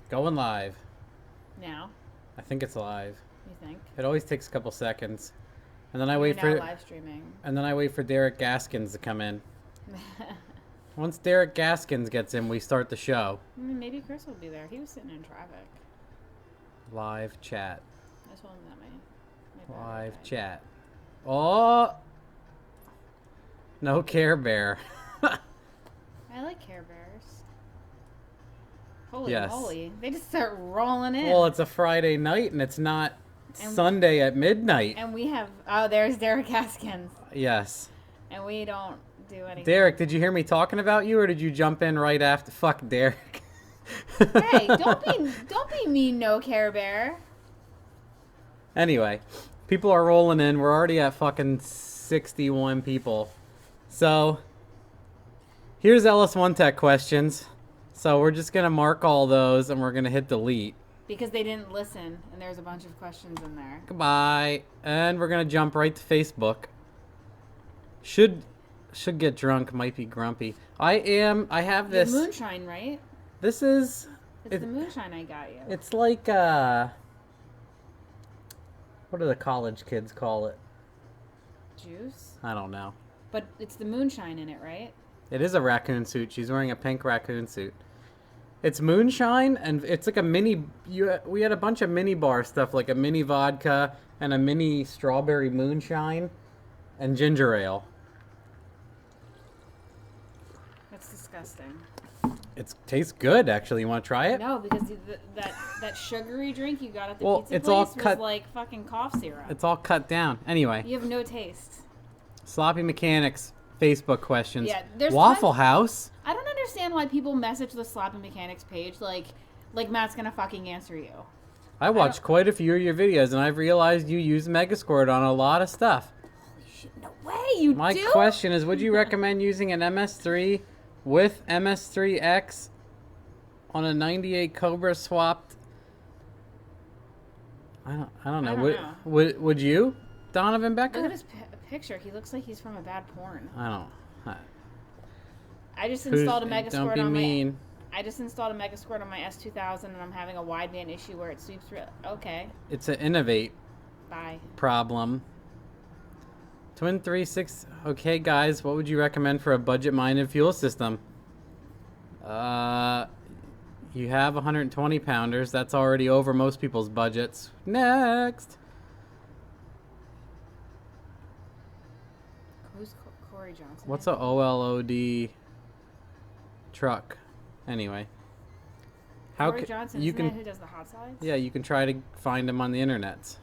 Going live. Now, I think it's live. you think? It always takes a couple seconds. And then I You're wait now for live streaming. and then I wait for Derek Gaskins to come in. Once Derek Gaskins gets in, we start the show. Maybe Chris will be there. He was sitting in traffic. Live chat. I told him that my Live died. chat. Oh! No Care Bear. I like Care Bears. Holy Yes. moly. They just start rolling in. Well, it's a Friday night and it's not And- Sunday at midnight. And we have... Oh, there's Derek Haskins. Yes. And we don't do anything. Derek, did you hear me talking about you or did you jump in right after? Fuck Derek. Hey, don't be mean, no Care Bear. Anyway, people are rolling in. We're already at fucking 61 people. So, here's LS1 Tech questions. So, we're just going to mark all those and we're going to hit delete. Because they didn't listen, and there's a bunch of questions in there. Goodbye. And we're going to jump right to Facebook. Should get drunk, might be grumpy. I have The this. moonshine, right? This is. It's the moonshine I got you. It's like, what do the college kids call it? Juice? I don't know. But it's the moonshine in it, right? It is a raccoon suit. She's wearing a pink raccoon suit. It's moonshine, and it's like a mini... we had a bunch of mini bar stuff, like a mini vodka and a mini strawberry moonshine and ginger ale. That's disgusting. It tastes good, actually. You want to try it? No, because that sugary drink you got at the Well, pizza it's place all was cut- like fucking cough syrup. It's all cut down. Anyway, You have no taste. Sloppy Mechanics Facebook questions. Yeah, there's Waffle tons- House. I don't understand why people message the Sloppy Mechanics page like Matt's gonna fucking answer you. I watched quite a few of your videos, and I've realized you use Megasquirt on a lot of stuff. No way, you My do? question is, would you recommend using an MS3 with MS3X on a 98 Cobra swapped? I don't know. I don't know. Would you, Donovan Becker? Look at his picture. He looks like he's from a bad porn. I don't. I just installed a Don't Megasquirt be on mean. I just installed a Megasquirt on my S2000, and I'm having a wideband issue where it sweeps. Okay, It's an Innovate bye. problem. Twin 36. Okay, guys, what would you recommend for a budget-minded fuel system? You have 120 pounders. That's already over most people's budgets. Next. Who's Corey Johnson? What's a OLOD truck? Anyway. Corey Johnson? You Isn't can that who does the hot sides? Yeah, you can try to find them on the internet.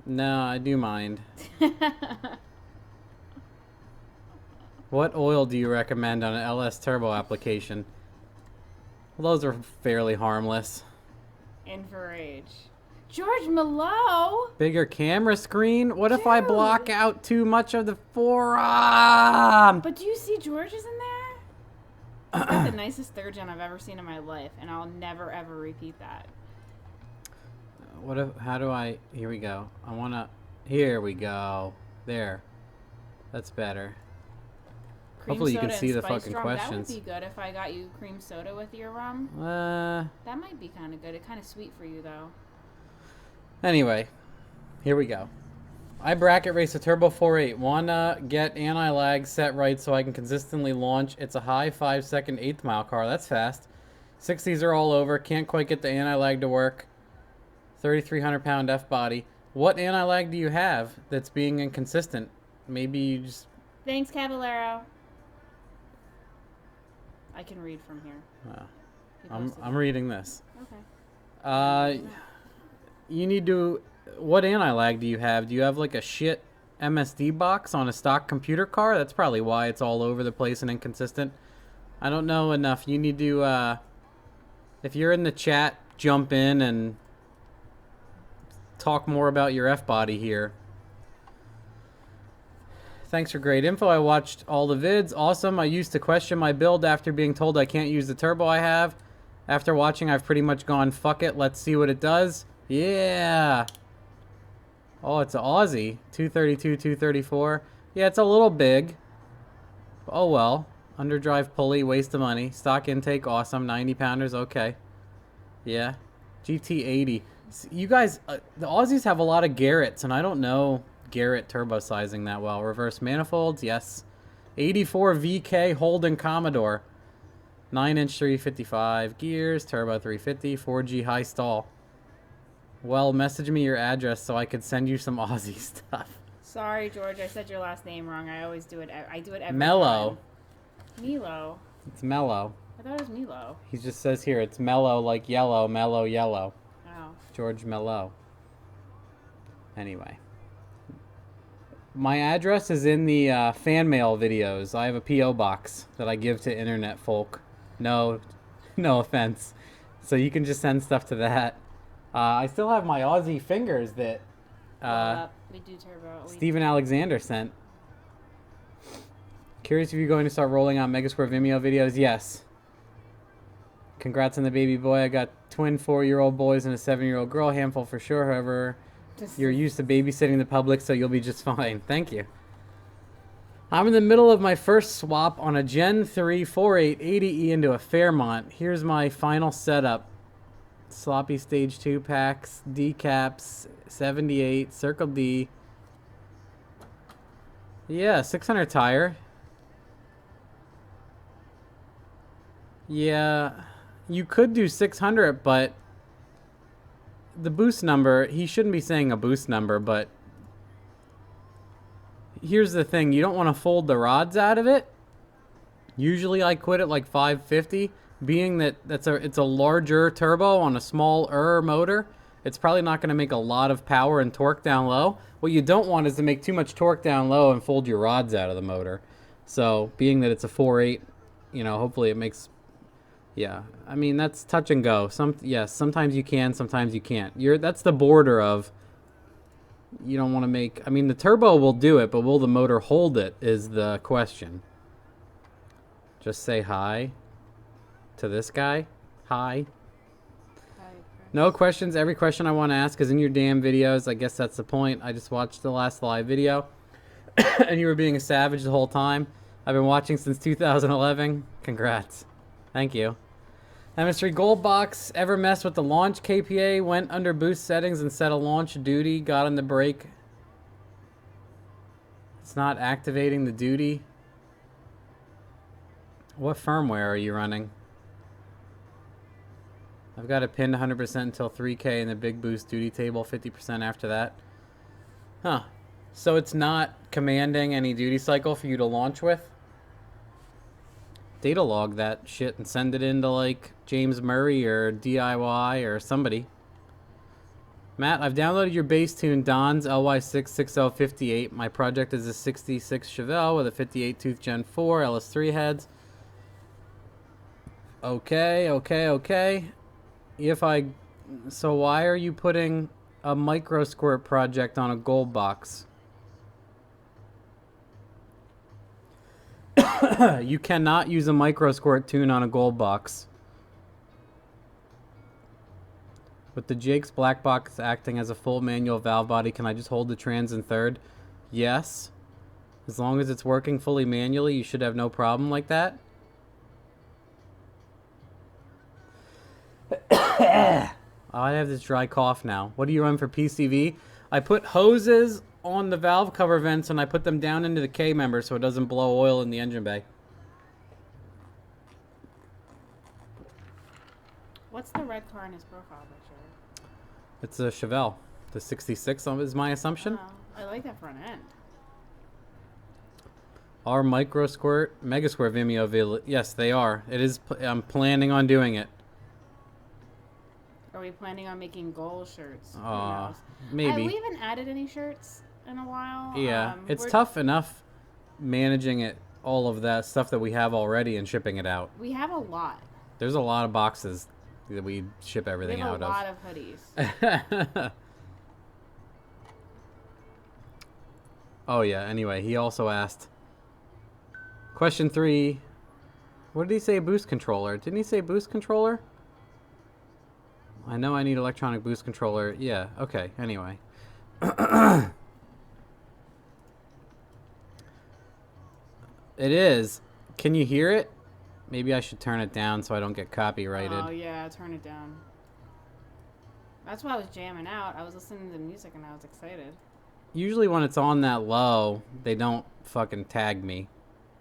No, I do mind. What oil do you recommend on an LS Turbo application? Well, those are fairly harmless. In for age. George Malone. Bigger camera screen? What if I Dude. block out too much of the forearm? But do you see George's in there? He's got the nicest third gen I've ever seen in my life, and I'll never ever repeat that. Here we go. Here we go. There. That's better. Cream Hopefully you can soda see and the spiced fucking rum. questions. That would be good if I got you cream soda with your rum. That might be kind of good. It's kind of sweet for you, though. Anyway, here we go. I bracket race a Turbo 4.8. Wanna get anti-lag set right so I can consistently launch. It's a high 5-second 8th mile car. That's fast. 60s are all over. Can't quite get the anti-lag to work. 3,300 pound F body. What anti-lag do you have that's being inconsistent? Maybe you just... Thanks, Caballero. I can read from here. I'm reading this. Okay. You need to... What anti-lag do you have? Do you have like a shit MSD box on a stock computer car? That's probably why it's all over the place and inconsistent. I don't know enough. You need to... if you're in the chat, jump in and talk more about your F-body here. Thanks for great info. I watched all the vids. Awesome. I used to question my build after being told I can't use the turbo I have. After watching, I've pretty much gone, fuck it, let's see what it does. Yeah. Oh, it's an Aussie. 232, 234. Yeah, it's a little big. Oh, well. Underdrive pulley, waste of money. Stock intake, awesome. 90 pounders, okay. Yeah. GT80. You guys, the Aussies have a lot of Garretts, and I don't know Garrett turbo sizing that well. Reverse manifolds, yes. 84 VK Holden Commodore. 9-inch 355 gears, turbo 350, 4G high stall. Well, message me your address so I could send you some Aussie stuff. Sorry, George. I said your last name wrong. I always do it. I do it every Mellow. time. Milo. It's Mellow. I thought it was Milo. He just says here, it's mellow like yellow, mellow yellow. Oh. George Mellow. Anyway. My address is in the fan mail videos. I have a P.O. box that I give to internet folk. No offense. So you can just send stuff to that. I still have my Aussie fingers that We do turbo. Steven Alexander sent. Curious if you're going to start rolling out Megasquare Vimeo videos? Yes. Congrats on the baby boy. I got twin 4-year-old boys and a 7-year-old girl. Handful for sure. However, you're used to babysitting the public, so you'll be just fine. Thank you. I'm in the middle of my first swap on a Gen 3 4880E into a Fairmont. Here's my final setup. Sloppy stage 2 packs, decaps, 78, Circle D. Yeah, 600 tire. Yeah, you could do 600, but the boost number, he shouldn't be saying a boost number, but here's the thing. You don't want to fold the rods out of it. Usually I quit at like 550, being that it's a larger turbo on a smaller motor. It's probably not going to make a lot of power and torque down low. What you don't want is to make too much torque down low and fold your rods out of the motor. So being that it's a 4.8, hopefully it makes... Yeah, I mean, that's touch and go. Yes, sometimes you can, sometimes you can't. That's the border of, you don't want to make... I mean, the turbo will do it, but will the motor hold it is the question. Just say hi to this guy. Hi. No questions. Every question I want to ask is in your damn videos. I guess that's the point. I just watched the last live video, and you were being a savage the whole time. I've been watching since 2011. Congrats. Thank you. MS3 Gold Box. Ever messed with the launch KPA? Went under boost settings and set a launch duty. Got on the brake. It's not activating the duty. What firmware are you running? I've got it pinned 100% until 3K in the big boost duty table. 50% after that. Huh. So it's not commanding any duty cycle for you to launch with? Data log that shit and send it into like James Murray or DIY or somebody. Matt, I've downloaded your bass tune Don's LY66058. My project is a 66 Chevelle with a 58 tooth Gen 4 LS3 heads. Okay. So why are you putting a micro squirt project on a gold box? You cannot use a micro squirt tune on a gold box. With the Jake's black box acting as a full manual valve body, can I just hold the trans in third? Yes. As long as it's working fully manually, you should have no problem like that. I have this dry cough now. What do you run for PCV? I put hoses on the valve cover vents and I put them down into the K member so it doesn't blow oil in the engine bay. What's the red car in his profile picture? It's a Chevelle. The 66 is my assumption. Oh, I like that front end. Are micro squirt Megasquare Vimeo yes, they are. It is. I'm planning on doing it. Are we planning on making goal shirts? Maybe. We haven't added any shirts in a while. Yeah, it's tough enough managing it, all of that stuff that we have already and shipping it out. We have a lot. There's a lot of boxes that we ship everything out of. We have a lot of hoodies. Oh yeah, anyway, he also asked, question 3, what did he say, boost controller? Didn't he say boost controller? I know I need electronic boost controller. Yeah, okay, anyway. It is. Can you hear it? Maybe I should turn it down so I don't get copyrighted. Oh yeah, turn it down. That's why I was jamming out. I was listening to the music and I was excited. Usually when it's on that low, they don't fucking tag me.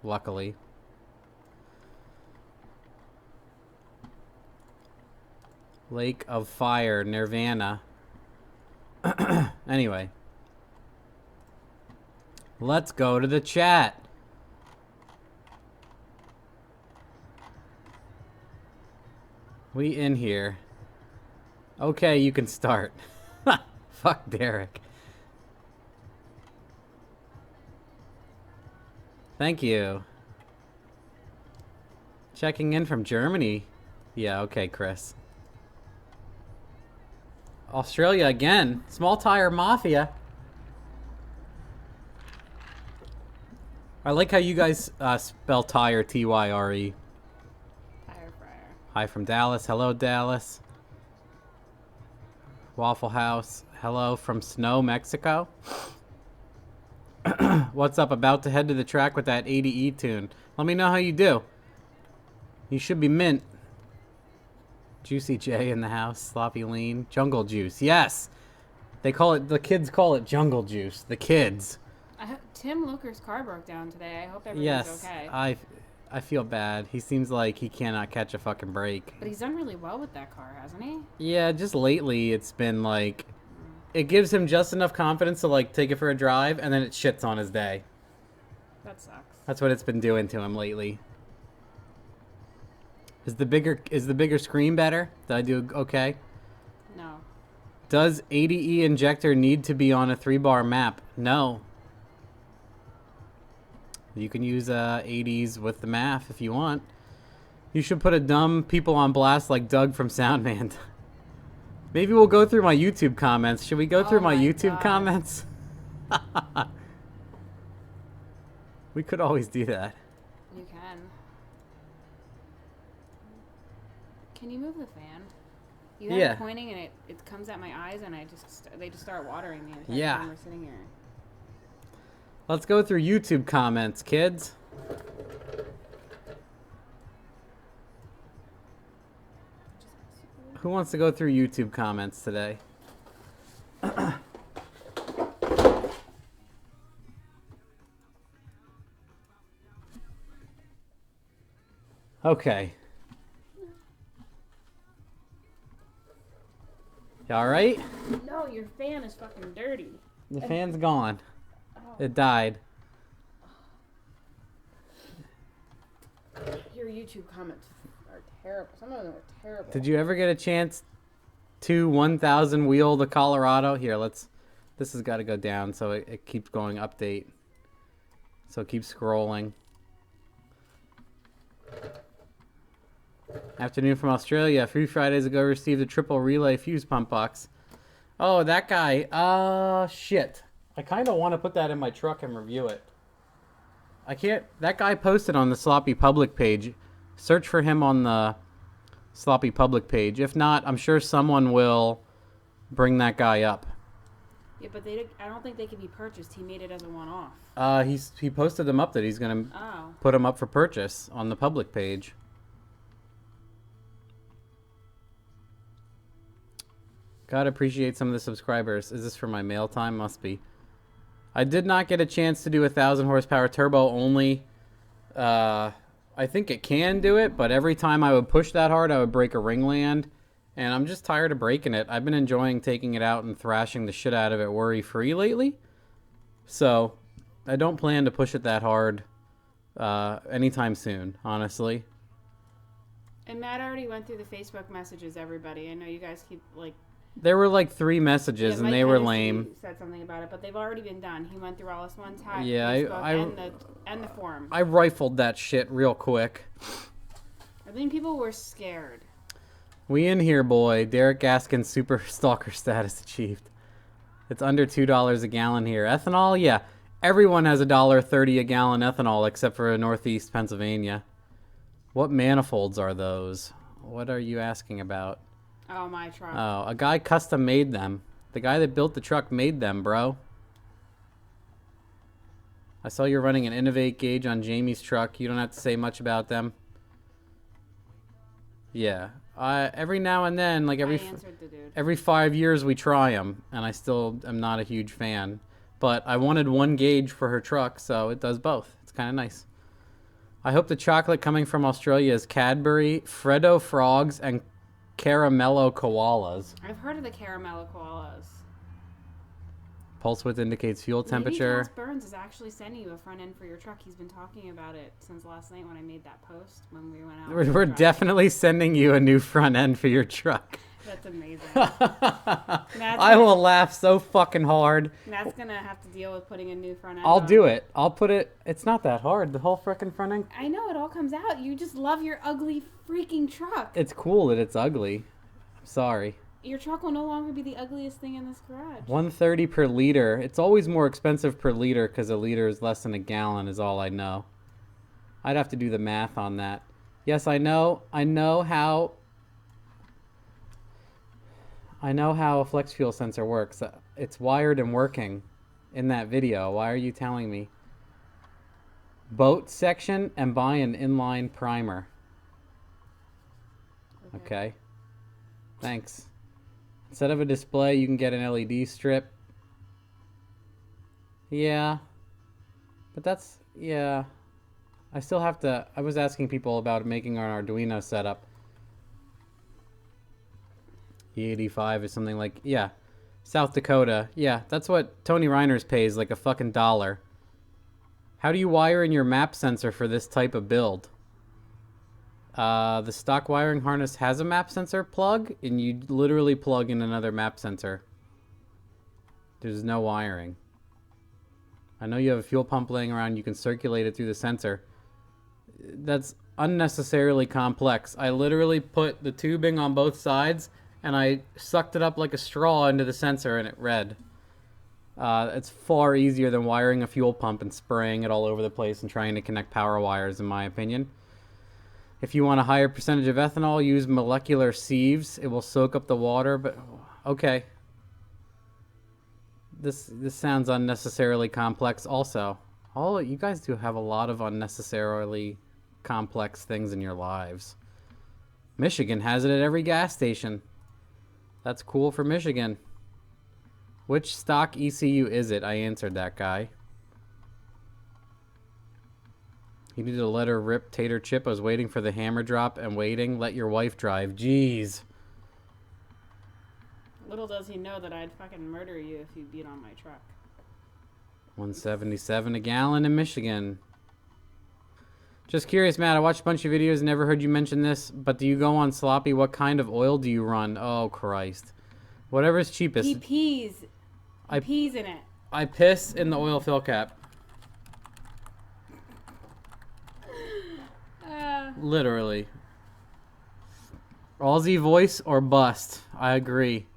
Luckily. Lake of Fire, Nirvana. Anyway. Let's go to the chat. We in here. Okay, you can start. Fuck Derek. Thank you. Checking in from Germany. Yeah, okay, Chris. Australia again. Small Tire Mafia. I like how you guys spell tire Tyre. Tire fryer. Hi from Dallas. Hello, Dallas. Waffle House. Hello from Snow, Mexico. What's up? About to head to the track with that 80E tune. Let me know how you do. You should be mint. Juicy J in the house. Sloppy Lean. Jungle Juice. Yes. They call it, the kids call it Jungle Juice. The kids. Tim Looker's car broke down today. I hope everything's Yes. okay. I feel bad. He seems like he cannot catch a fucking break. But he's done really well with that car, hasn't he? Yeah, just lately it's been like, it gives him just enough confidence to like take it for a drive, and then it shits on his day. That sucks. That's what it's been doing to him lately. Is the bigger screen better? Did I do okay? No. Does 80E injector need to be on a 3-bar map? No. You can use 80s with the math if you want. You should put a dumb people on blast like Doug from Soundman. Maybe we'll go through my YouTube comments. Should we go through my YouTube God. comments? We could always do that. You can. Can you move the fan? You have Yeah. it pointing and it comes at my eyes and they just start watering the entire Yeah. time we're sitting here. Let's go through YouTube comments, kids. Who wants to go through YouTube comments today? Okay. You all right? No, your fan is fucking dirty. The fan's gone. It died. Your YouTube comments are terrible. Some of them are terrible. Did you ever get a chance to 1,000 wheel the Colorado? Here, this has got to go down so it keeps going update. So keep scrolling. Afternoon from Australia. A few Fridays ago, received a triple relay fuse pump box. Oh, that guy. Shit. I kind of want to put that in my truck and review it. I can't. That guy posted on the Sloppy Public page. Search for him on the Sloppy Public page. If not, I'm sure someone will bring that guy up. Yeah, but I don't think they can be purchased. He made it as a one-off. He posted them up that he's gonna put them up for purchase on the public page. Gotta appreciate some of the subscribers. Is this for my mail time? Must be. I did not get a chance to do 1,000 horsepower turbo only. I think it can do it, but every time I would push that hard, I would break a ringland. And I'm just tired of breaking it. I've been enjoying taking it out and thrashing the shit out of it worry-free lately. So, I don't plan to push it that hard anytime soon, honestly. And Matt already went through the Facebook messages, everybody. I know you guys keep, like... There were like 3 messages, and Mike they were Hennessy lame. said something about it, but they've already been done. He went through all this one time. Yeah, Facebook and the forum. I rifled that shit real quick. I think people were scared. We in here, boy. Derek Gaskin super stalker status achieved. It's under $2 a gallon here. Ethanol, yeah. Everyone has $1.30 a gallon ethanol except for Northeast Pennsylvania. What manifolds are those? What are you asking about? Oh, my truck. Oh, a guy custom made them. The guy that built the truck made them, bro. I saw you're running an Innovate gauge on Jamie's truck. You don't have to say much about them. Yeah. Every now and then, like I answered the dude. every 5 years we try them, and I still am not a huge fan. But I wanted one gauge for her truck, so it does both. It's kind of nice. I hope the chocolate coming from Australia is Cadbury, Freddo Frogs, and Caramello Koalas. I've heard of the caramello koalas. Pulse width indicates fuel Maybe temperature. Cass Burns is actually sending you a front end for your truck. He's been talking about it since last night when I made that post when we went out. We're definitely sending you a new front end for your truck. That's amazing. I will laugh so fucking hard. Matt's gonna have to deal with putting a new front end. I'll do it. I'll put it. It's not that hard. The whole frickin' front end. I know it all comes out. You just love your ugly freaking truck. It's cool that it's ugly. I'm sorry. Your truck will no longer be the ugliest thing in this garage. 130 per liter. It's always more expensive per liter because a liter is less than a gallon. Is all I know. I'd have to do the math on that. Yes, I know. I know how a flex fuel sensor works. It's wired and working in that video. Why are you telling me? Boat section and buy an inline primer. Okay. Thanks. Instead of a display, you can get an LED strip. Yeah. But that's, yeah. I still have to, I was asking people about making an Arduino setup. E85 is something like, yeah, South Dakota. Yeah, that's what Tony Reiners pays, like a fucking $1. How do you wire in your map sensor for this type of build? The stock wiring harness has a map sensor plug, and you literally plug in another map sensor. There's no wiring. I know you have a fuel pump laying around. You can circulate it through the sensor. That's unnecessarily complex. I literally put the tubing on both sides, and I sucked it up like a straw into the sensor, and it read. It's far easier than wiring a fuel pump and spraying it all over the place and trying to connect power wires, in my opinion. If you want a higher percentage of ethanol, use molecular sieves. It will soak up the water, but okay. This sounds unnecessarily complex also. You guys do have a lot of unnecessarily complex things in your lives. Michigan has it at every gas station. That's cool for Michigan. Which stock ECU is it? I answered that guy. You needed to let her rip tater chip. I was waiting for the hammer drop and waiting. Let your wife drive. Jeez. Little does he know that I'd fucking murder you if you beat on my truck. 177 a gallon in Michigan. Just curious, Matt. I watched a bunch of videos. Never heard you mention this. But do you go on sloppy? What kind of oil do you run? Oh, Christ. Whatever's cheapest. He pees. He pees in it. I piss in the oil fill cap. Literally. Aussie voice or bust. I agree.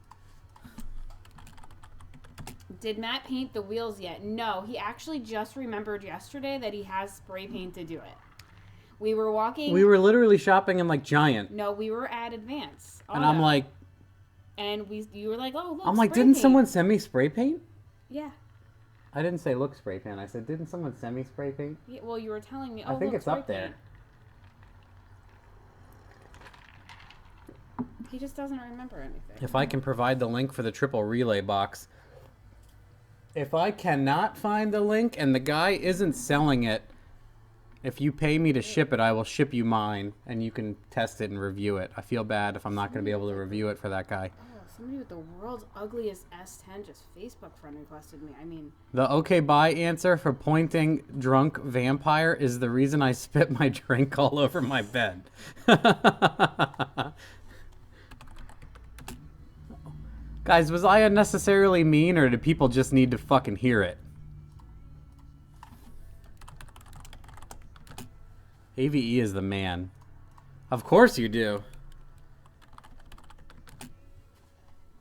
Did Matt paint the wheels yet? No, he actually just remembered yesterday that he has spray paint to do it. We were walking. We were literally shopping in like Giant. No, we were at Advance Auto. And I'm like. And you were like, oh, look, I'm like, didn't someone send me spray paint? Yeah. I didn't say look spray paint. I said, didn't someone send me spray paint? Yeah, well, you were telling me, oh, I think look, it's up there. paint. He just doesn't remember anything. If I can provide the link for the triple relay box. If I cannot find the link and the guy isn't selling it, if you pay me to ship it, I will ship you mine and you can test it and review it. I feel bad if I'm not going to be able to review it for that guy. Oh, somebody with the world's ugliest S10 just Facebook friend requested me. I mean... The okay bye answer for pointing drunk vampire is the reason I spit my drink all over my bed. Guys, was I unnecessarily mean or did people just need to fucking hear it? AVE is the man. Of course you do.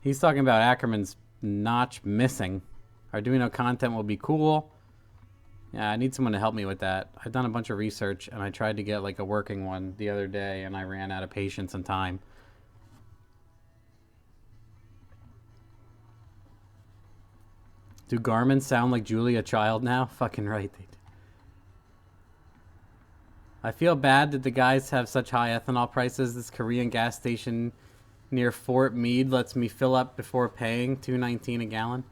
He's talking about Ackerman's notch missing. Arduino content will be cool. Yeah, I need someone to help me with that. I've done a bunch of research and I tried to get like a working one the other day and I ran out of patience and time. Do Garmin sound like Julia Child now? Fucking right they do. I feel bad that the guys have such high ethanol prices. This Korean gas station near Fort Meade lets me fill up before paying $2.19 a gallon.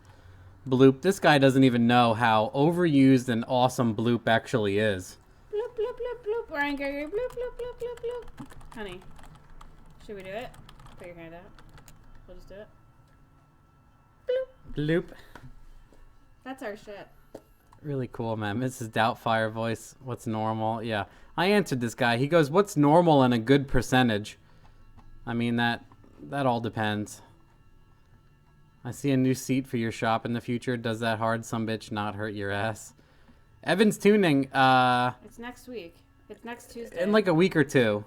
Bloop. This guy doesn't even know how overused and awesome Bloop actually is. Bloop, bloop, bloop, bloop. Ryan Gregory, bloop, bloop, bloop, bloop, bloop. Honey, should we do it? Put your hand out. We'll just do it. Bloop. Bloop. That's our shit. Really cool, man. Mrs. Doubtfire voice. What's normal? Yeah. I answered this guy. He goes, what's normal and a good percentage? I mean, that all depends. I see a new seat for your shop in the future. Does that hard sumbitch not hurt your ass? Evan's Tuning. It's next week. It's next Tuesday. In like a week or two.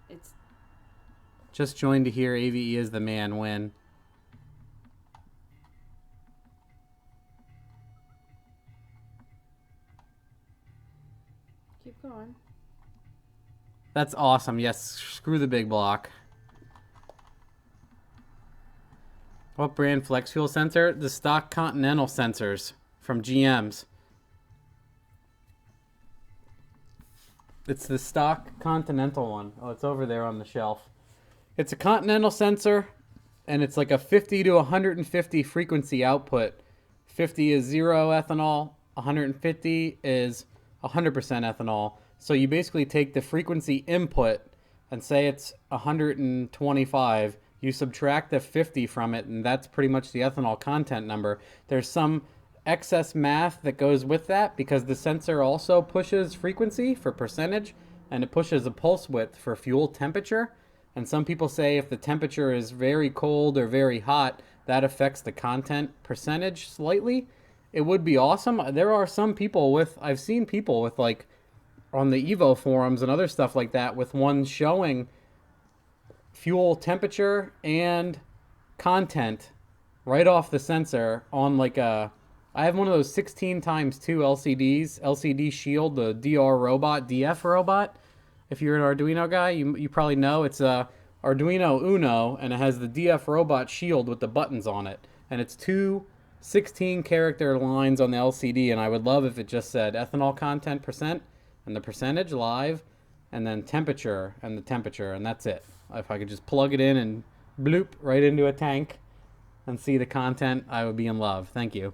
It's Just joined to hear AVE is the man win. Keep going. That's awesome. Yes, screw the big block. What brand flex fuel sensor? The stock Continental sensors from GM's. It's the stock Continental one. Oh, it's over there on the shelf. It's a Continental sensor, and it's like a 50 to 150 frequency output. 50 is 0 ethanol, 150 is 100% ethanol. So you basically take the frequency input and say it's 125. You subtract the 50 from it, and that's pretty much the ethanol content number. There's some excess math that goes with that because the sensor also pushes frequency for percentage, and it pushes a pulse width for fuel temperature. And some people say if the temperature is very cold or very hot, that affects the content percentage slightly. It would be awesome. There are some people I've seen people with like on the Evo forums and other stuff like that with one showing fuel temperature and content right off the sensor on like I have one of those 16 times 2 LCDs, LCD Shield, the DF robot. If you're an Arduino guy, you probably know it's a Arduino Uno, and it has the DF robot Shield with the buttons on it. And it's 2 16-character lines on the LCD, and I would love if it just said ethanol content percent and the percentage live, and then temperature and the temperature, and that's it. If I could just plug it in and bloop right into a tank and see the content, I would be in love. Thank you.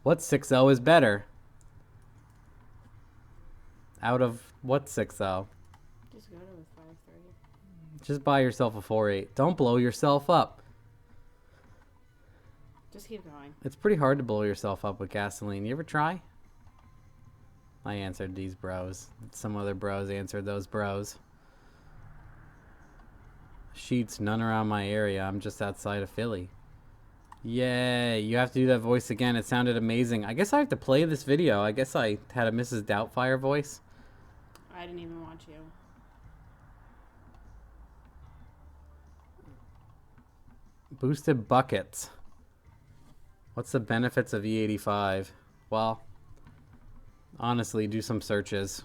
What 6.0 is better? Out of what 6.0? Just go to the 530. Just buy yourself a 4.8. Don't blow yourself up. Just keep going. It's pretty hard to blow yourself up with gasoline. You ever try? I answered these bros. Some other bros answered those bros. Sheets, none around my area. I'm just outside of Philly. Yay, you have to do that voice again. It sounded amazing. I guess I have to play this video. I guess I had a Mrs. Doubtfire voice. I didn't even watch you. Boosted buckets. What's the benefits of E85? Well, honestly, do some searches.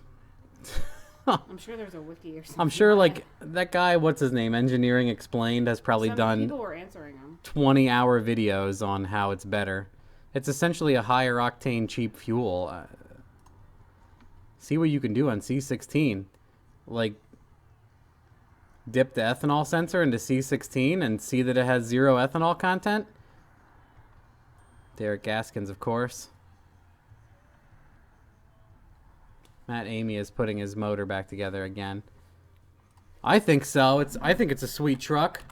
I'm sure there's a wiki or something. I'm sure, like, that guy, what's his name? Engineering Explained has probably Some done people were answering them. 20-hour videos on how it's better. It's essentially a higher octane, cheap fuel. See what you can do on C16. Like, dip the ethanol sensor into C16 and see that it has 0 ethanol content. Derek Gaskins, of course. Matt Amy is putting his motor back together again. I think so. I think it's a sweet truck.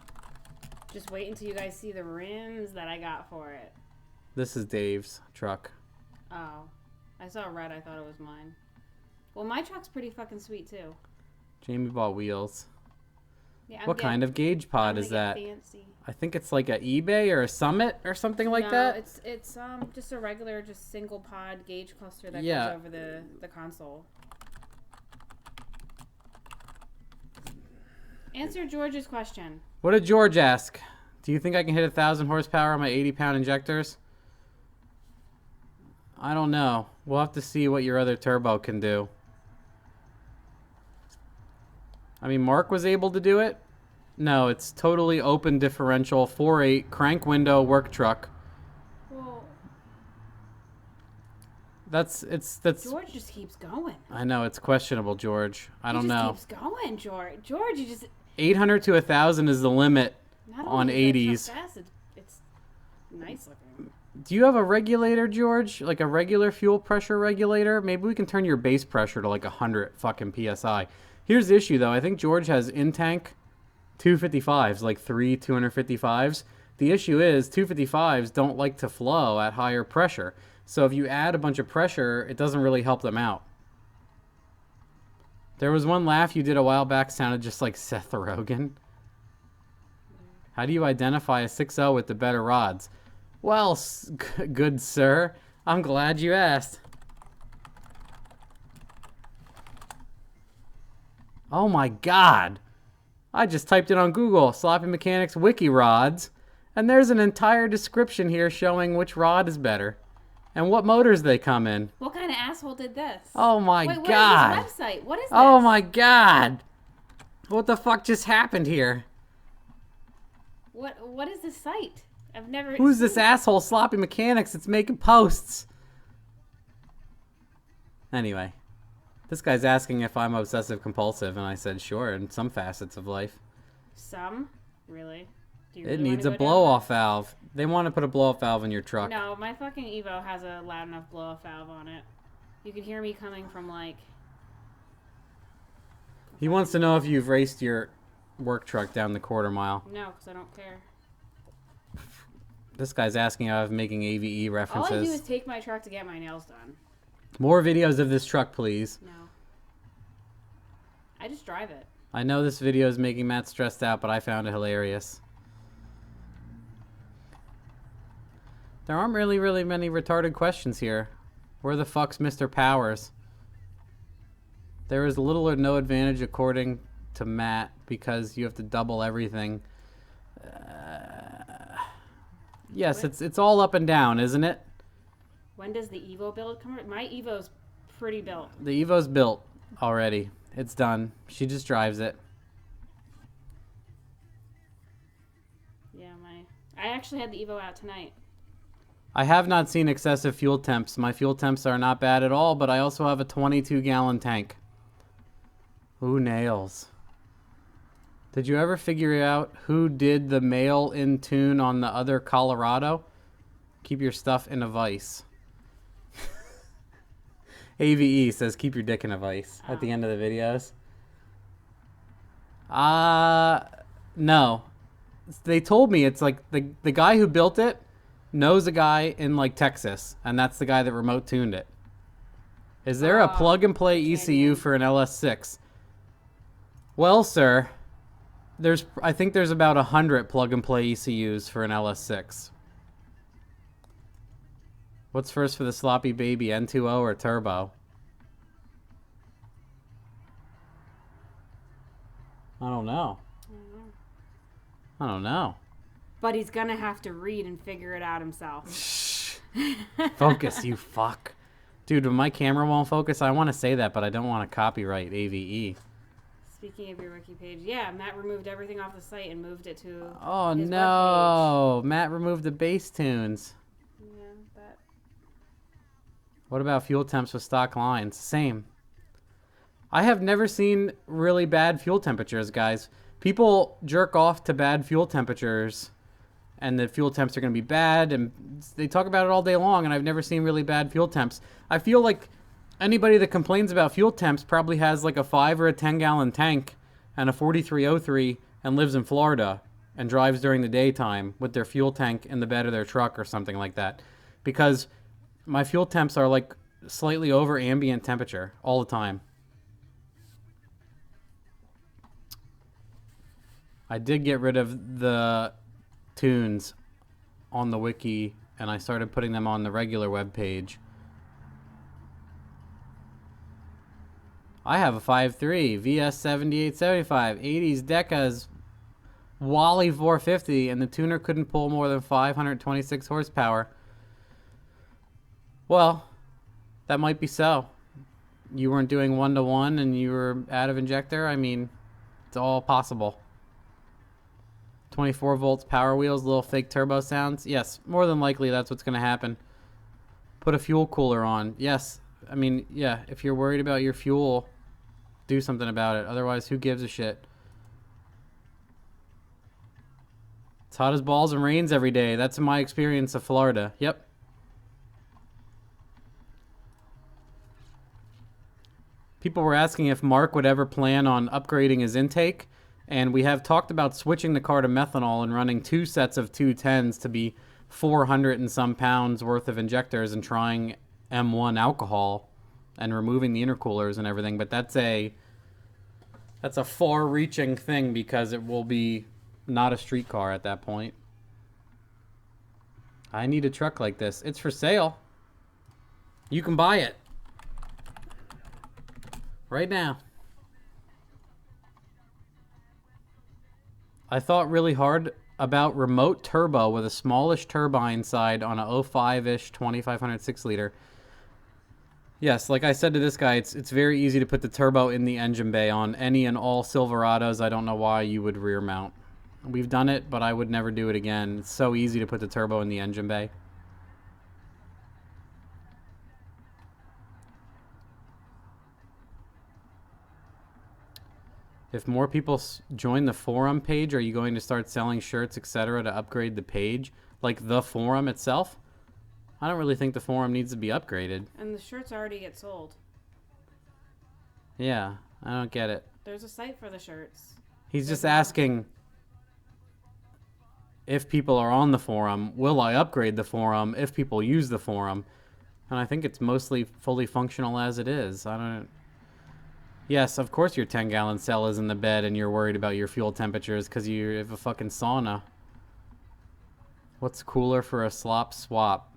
Just wait until you guys see the rims that I got for it. This is Dave's truck. Oh. I saw red. I thought it was mine. Well, my truck's pretty fucking sweet, too. Jamie bought wheels. Yeah, What kind of gauge pod is that? Fancy. I think it's like a eBay or a Summit or something like No, that. it's just a regular, just single pod gauge cluster that Yeah. goes over the console. Answer George's question. What did George ask? Do you think I can hit 1,000 horsepower on my 80-pound injectors? I don't know. We'll have to see what your other turbo can do. I mean, Mark was able to do it. No, it's totally open differential, 4.8, crank window, work truck. Well, That's George just keeps going. I know it's questionable, George. I don't know. He just keeps going, George. George, you just 800 to 1,000 is the limit not on only is that 80s. truck fast, it's nice looking. Do you have a regulator, George? Like a regular fuel pressure regulator? Maybe we can turn your base pressure to like 100 fucking PSI. Here's the issue though. I think George has in-tank 255s, like 255s. The issue is 255s don't like to flow at higher pressure. So if you add a bunch of pressure, it doesn't really help them out. There was one laugh you did a while back, sounded just like Seth Rogen. How do you identify a 6.0 with the better rods? Well, good sir, I'm glad you asked. Oh my god. I just typed it on Google, Sloppy Mechanics Wiki Rods, and there's an entire description here showing which rod is better and what motors they come in. What kind of asshole did this? Oh my Wait, god. What is this website? What is this? Oh my god. What the fuck just happened here? What is this site? I've never Who's this asshole Sloppy Mechanics that's making posts? Anyway, this guy's asking if I'm obsessive compulsive, and I said sure, in some facets of life. Some? Really? Do you It really needs a wanna go blow down off valve. They want to put a blow off valve in your truck. No, my fucking Evo has a loud enough blow off valve on it. You can hear me coming from like... He wants to know if you've raced your work truck down the quarter mile. No, because I don't care. This guy's asking if I'm making AVE references. All I do is take my truck to get my nails done. More videos of this truck, please. No. I just drive it. I know this video is making Matt stressed out, but I found it hilarious. There aren't really many retarded questions here. Where the fuck's Mr. Powers? There is little or no advantage according to Matt because you have to double everything. Yes, it's all up and down, isn't it? When does the Evo build come? My Evo's pretty built. The Evo's built already. It's done. She just drives it. Yeah, I actually had the Evo out tonight. I have not seen excessive fuel temps. My fuel temps are not bad at all, but I also have a 22-gallon tank. Ooh, nails. Did you ever figure out who did the mail in tune on the other Colorado? Keep your stuff in a vice. AVE says keep your dick in a vice at the end of the videos. No. They told me it's like the guy who built it knows a guy in like Texas, and that's the guy that remote tuned it. Is there a plug and play ECU for an LS6? Well, sir, I think there's about 100 plug and play ECUs for an LS6. What's first for the sloppy baby, N2O or turbo? I don't know. I don't know. But he's gonna have to read and figure it out himself. Shh. Focus, you fuck. Dude, when my camera won't focus, I want to say that, but I don't want to copyright AVE. Speaking of your wiki page, yeah, Matt removed everything off the site and moved it to Oh his no, Matt removed the bass tunes. webpage. Yeah, that. What about fuel temps with stock lines? Same. I have never seen really bad fuel temperatures, guys. People jerk off to bad fuel temperatures, and the fuel temps are going to be bad, and they talk about it all day long, and I've never seen really bad fuel temps. I feel like anybody that complains about fuel temps probably has like a 5 or a 10-gallon tank and a 4303 and lives in Florida and drives during the daytime with their fuel tank in the bed of their truck or something like that. Because my fuel temps are like slightly over ambient temperature all the time. I did get rid of the tunes on the wiki, and I started putting them on the regular web page. I have a 5.3 VS7875 80s Decas Wally 450, and the tuner couldn't pull more than 526 horsepower. Well, that might be so. You weren't doing 1-to-1 and you were out of injector. I mean, it's all possible. 24 volts power wheels, little fake turbo sounds. Yes, more than likely that's what's going to happen. Put a fuel cooler on. Yes. I mean, yeah, if you're worried about your fuel, do something about it. Otherwise, who gives a shit? It's hot as balls and rains every day. That's my experience of Florida. Yep. People were asking if Mark would ever plan on upgrading his intake, and we have talked about switching the car to methanol and running 2 sets of 210s to be 400 and some pounds worth of injectors and trying M1 alcohol and removing the intercoolers and everything. But that's a far-reaching thing because it will be not a street car at that point. I need a truck like this. It's for sale. You can buy it right now. I thought really hard about remote turbo with a smallish turbine side on a 05-ish 2500 6-liter. Yes, like I said to this guy, it's very easy to put the turbo in the engine bay on any and all Silverados. I don't know why you would rear mount. We've done it, but I would never do it again. It's so easy to put the turbo in the engine bay. If more people join the forum page, are you going to start selling shirts, etc., to upgrade the page? Like the forum itself? I don't really think the forum needs to be upgraded. And the shirts already get sold. Yeah, I don't get it. There's a site for the shirts. He's just asking if people are on the forum, will I upgrade the forum if people use the forum? And I think it's mostly fully functional as it is. I don't... Yes, of course your 10-gallon cell is in the bed and you're worried about your fuel temperatures because you have a fucking sauna. What's cooler for a slop swap?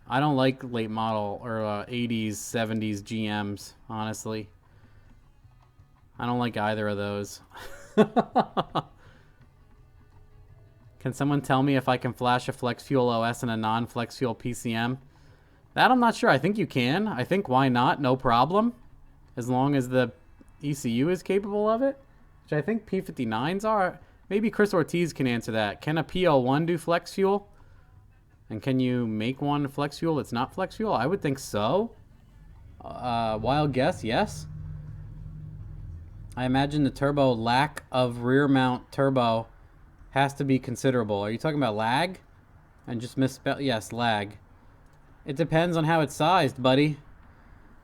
I don't like late model or 80s, 70s GMs, honestly. I don't like either of those. Can someone tell me if I can flash a Flex Fuel OS and a non-Flex Fuel PCM? That I'm not sure. I think you can. I think why not? No problem. As long as the ECU is capable of it. Which I think P59s are. Maybe Chris Ortiz can answer that. Can a PL1 do Flex Fuel? And can you make one Flex Fuel that's not Flex Fuel? I would think so. Wild guess, yes. I imagine the turbo lack of rear mount turbo has to be considerable. Are you talking about lag? And just misspell? Yes, lag. It depends on how it's sized, buddy.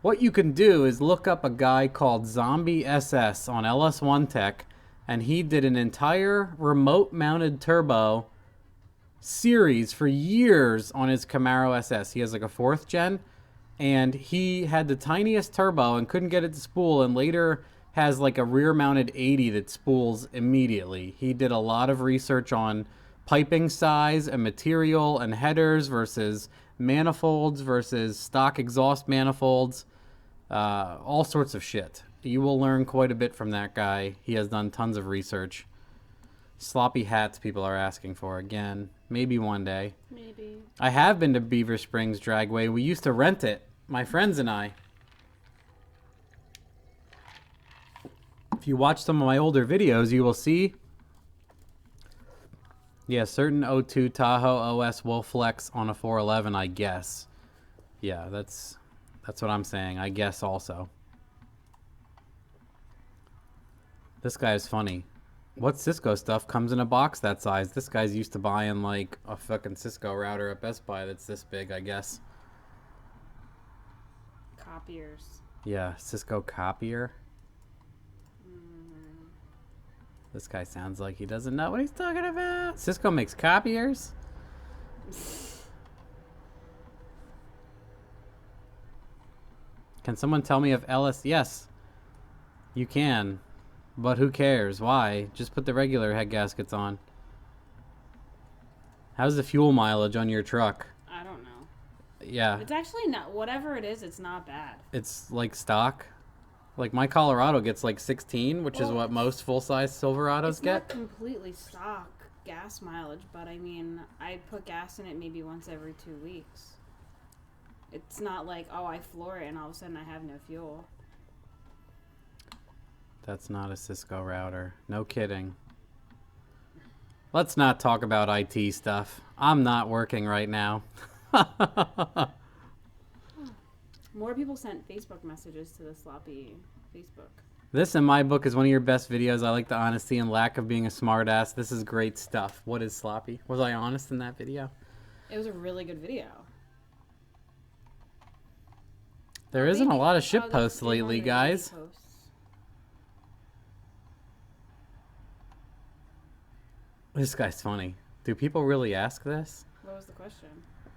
What you can do is look up a guy called Zombie SS on LS1 Tech, and he did an entire remote-mounted turbo series for years on his Camaro SS. He has like a 4th gen, and he had the tiniest turbo and couldn't get it to spool, and later has like a rear-mounted 80 that spools immediately. He did a lot of research on piping size and material and headers versus manifolds versus stock exhaust manifolds, all sorts of shit. You will learn quite a bit from that guy. He has done tons of research. Sloppy hats people are asking for again. Maybe one day. Maybe. I have been to Beaver Springs Dragway. We used to rent it, my friends and I. If you watch some of my older videos, you will see, yeah, certain 02 Tahoe OS will flex on a 411, I guess. Yeah, that's what I'm saying. I guess also. This guy is funny. What Cisco stuff comes in a box that size? This guy's used to buying like a fucking Cisco router at Best Buy that's this big, I guess. Copiers. Yeah, Cisco copier. This guy sounds like he doesn't know what he's talking about. Cisco makes copiers? Can someone tell me if LS... Yes, you can. But who cares? Why? Just put the regular head gaskets on. How's the fuel mileage on your truck? I don't know. Yeah. It's actually not... Whatever it is, it's not bad. It's like stock? Like my Colorado gets like 16, which is what most full-size Silverados get. It's not completely stock gas mileage, but I mean, I put gas in it maybe once every 2 weeks. It's not like, oh, I floor it and all of a sudden I have no fuel. That's not a Cisco router. No kidding. Let's not talk about IT stuff. I'm not working right now. More people sent Facebook messages to the sloppy Facebook. This, in my book, is one of your best videos. I like the honesty and lack of being a smartass. This is great stuff. What is sloppy? Was I honest in that video? It was a really good video. There isn't a lot of ship posts lately, guys. This guy's funny. Do people really ask this? What was the question?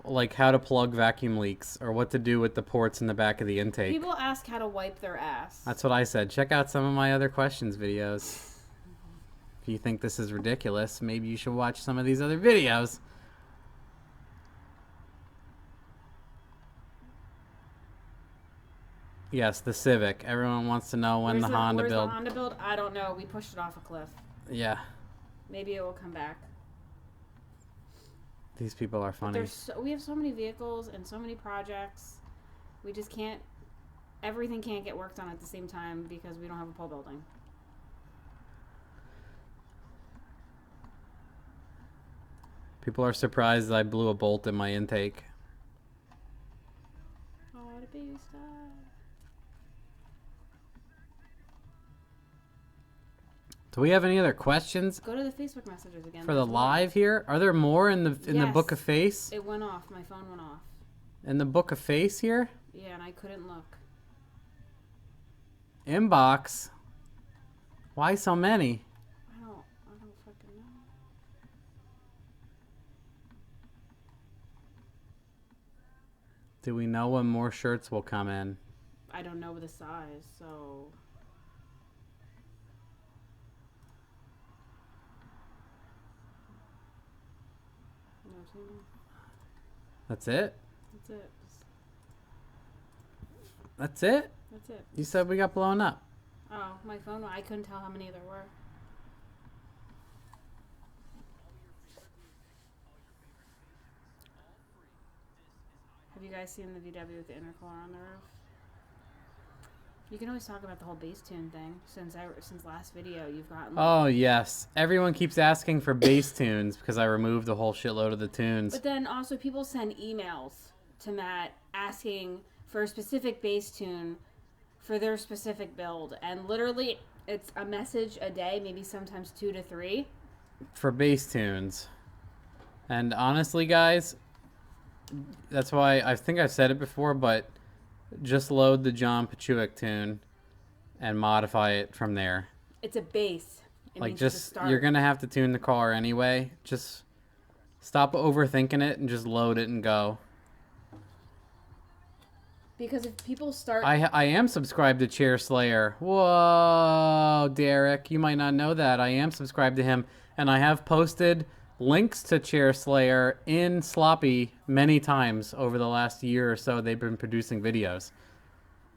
Like how to plug vacuum leaks or what to do with the ports in the back of the intake. People ask how to wipe their ass. That's what I said. Check out some of my other questions videos. If you think this is ridiculous, maybe you should watch some of these other videos. Yes, the Civic. Everyone wants to know when the Honda build. Where's the Honda build? I don't know. We pushed it off a cliff. Yeah. Maybe it will come back. These people are funny. We have so many vehicles and so many projects. We just can't. Everything can't get worked on at the same time because we don't have a pole building. People are surprised I blew a bolt in my intake. Oh, the baby stuff. Do we have any other questions? Go to the Facebook messages again. For the live here? Are there more in the Book of Face? It went off. My phone went off. In the Book of Face here? Yeah, and I couldn't look. Inbox. Why so many? I don't fucking know. Do we know when more shirts will come in? I don't know the size, so... That's it? That's it. That's it? That's it. You said we got blown up. Oh, my phone, I couldn't tell how many there were. Have you guys seen the VW with the intercooler on the roof? You can always talk about the whole bass tune thing. Since last video, you've gotten... Oh, yes. Everyone keeps asking for bass tunes because I removed a whole shitload of the tunes. But then also people send emails to Matt asking for a specific bass tune for their specific build. And literally, it's a message a day, maybe sometimes 2 to 3. For bass tunes. And honestly, guys, that's why I think I've said it before, but... just load the John Pachuik tune and modify it from there. It's a bass. Like, just, you're going to have to tune the car anyway. Just stop overthinking it and just load it and go. Because if people start... I am subscribed to Chair Slayer. Whoa, Derek. You might not know that. I am subscribed to him. And I have posted links to Chair Slayer in Sloppy many times over the last year or so. They've been producing videos.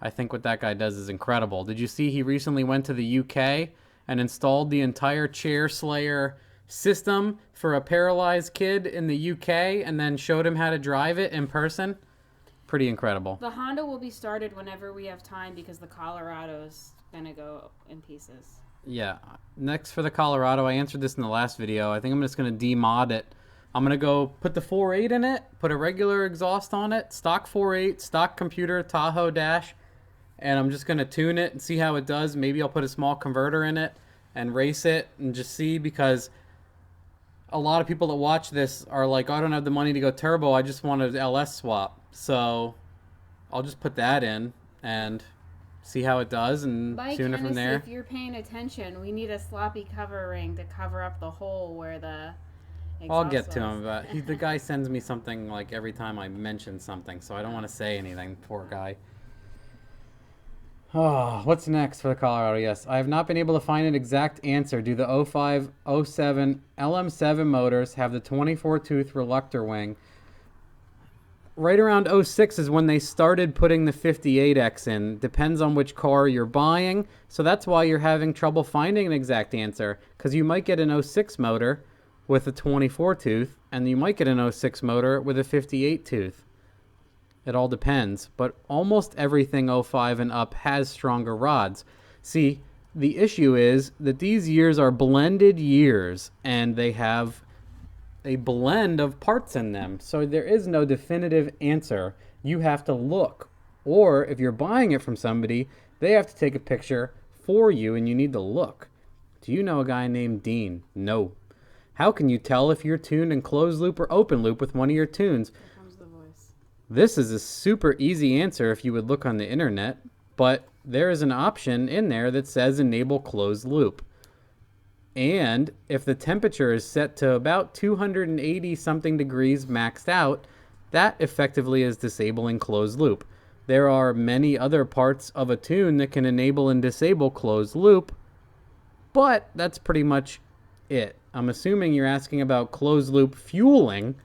I think what that guy does is incredible. Did you see he recently went to the UK and installed the entire Chair Slayer system for a paralyzed kid in the UK and then showed him how to drive it in person? Pretty incredible. The Honda will be started whenever we have time because the Colorado's going to go in pieces. Yeah. Next for the Colorado, I answered this in the last video. I think I'm just going to demod it. I'm going to go put the 4.8 in it, put a regular exhaust on it, stock 4.8, stock computer, Tahoe dash, and I'm just going to tune it and see how it does. Maybe I'll put a small converter in it and race it and just see, because a lot of people that watch this are like, I don't have the money to go turbo. I just want an LS swap. So I'll just put that in and see how it does and tune it from there. If you're paying attention, we need a sloppy cover ring to cover up the hole where the exhaust I'll get to was. him, but the guy sends me something like every time I mention something, so I don't want to say anything. Poor guy. Oh, what's next for the Colorado? Yes, I have not been able to find an exact answer. Do the 05, 07 LM7 motors have the 24-tooth reluctor wing? Right around 06 is when they started putting the 58X in. Depends on which car you're buying. So that's why you're having trouble finding an exact answer. Because you might get an 06 motor with a 24-tooth, and you might get an 06 motor with a 58-tooth. It all depends. But almost everything 05 and up has stronger rods. See, the issue is that these years are blended years, and they have a blend of parts in them. So there is no definitive answer. You have to look. Or if you're buying it from somebody, they have to take a picture for you and you need to look. Do you know a guy named Dean? No. How can you tell if you're tuned in closed loop or open loop with one of your tunes? Here comes the voice. This is a super easy answer if you would look on the internet, but there is an option in there that says enable closed loop. And if the temperature is set to about 280 something degrees maxed out, that effectively is disabling closed loop. There are many other parts of a tune that can enable and disable closed loop, but that's pretty much it. I'm assuming you're asking about closed loop fueling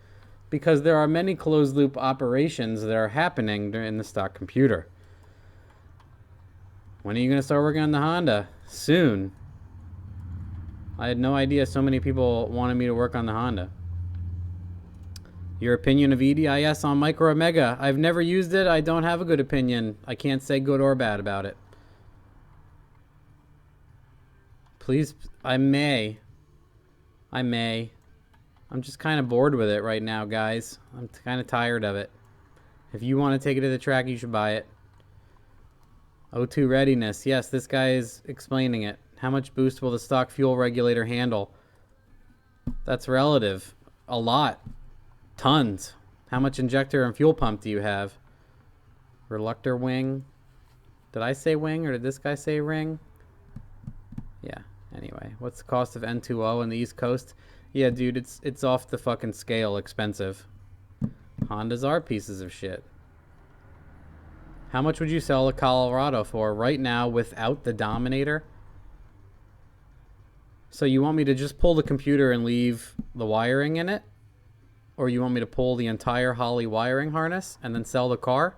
because there are many closed loop operations that are happening in the stock computer. When are you going to start working on the Honda? Soon. I had no idea so many people wanted me to work on the Honda. Your opinion of EDIS on Micro Omega? I've never used it. I don't have a good opinion. I can't say good or bad about it. Please, I may. I'm just kind of bored with it right now, guys. I'm kind of tired of it. If you want to take it to the track, you should buy it. O2 readiness. Yes, this guy is explaining it. How much boost will the stock fuel regulator handle? That's relative. A lot. Tons. How much injector and fuel pump do you have? Reluctor wing. Did I say wing or did this guy say ring? Yeah. Anyway, what's the cost of N2O on the East Coast? Yeah, dude, it's off the fucking scale expensive. Hondas are pieces of shit. How much would you sell a Colorado for right now without the Dominator? So you want me to just pull the computer and leave the wiring in it? Or you want me to pull the entire Holley wiring harness and then sell the car?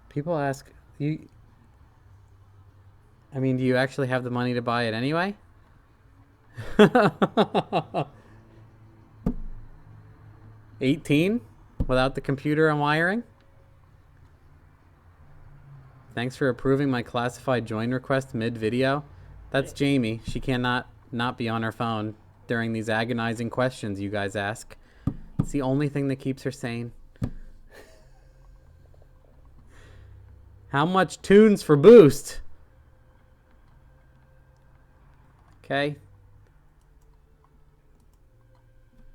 People ask, do you actually have the money to buy it anyway? 18 without the computer and wiring? Thanks for approving my classified join request mid-video. That's Jamie. She cannot not be on her phone during these agonizing questions you guys ask. It's the only thing that keeps her sane. How much tunes for boost? Okay.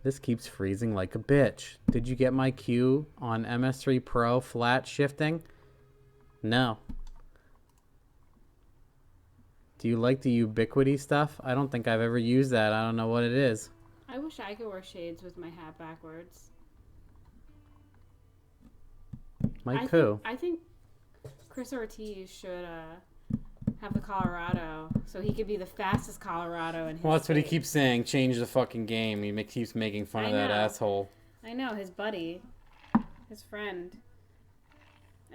This keeps freezing like a bitch. Did you get my cue on MS3 Pro flat shifting? No. Do you like the Ubiquity stuff? I don't think I've ever used that. I don't know what it is. I wish I could wear shades with my hat backwards. Mike who? I think Chris Ortiz should have the Colorado so he could be the fastest Colorado in his Well, that's what he state. keeps saying. Change the fucking game. He keeps making fun of that asshole. I know, his buddy. His friend.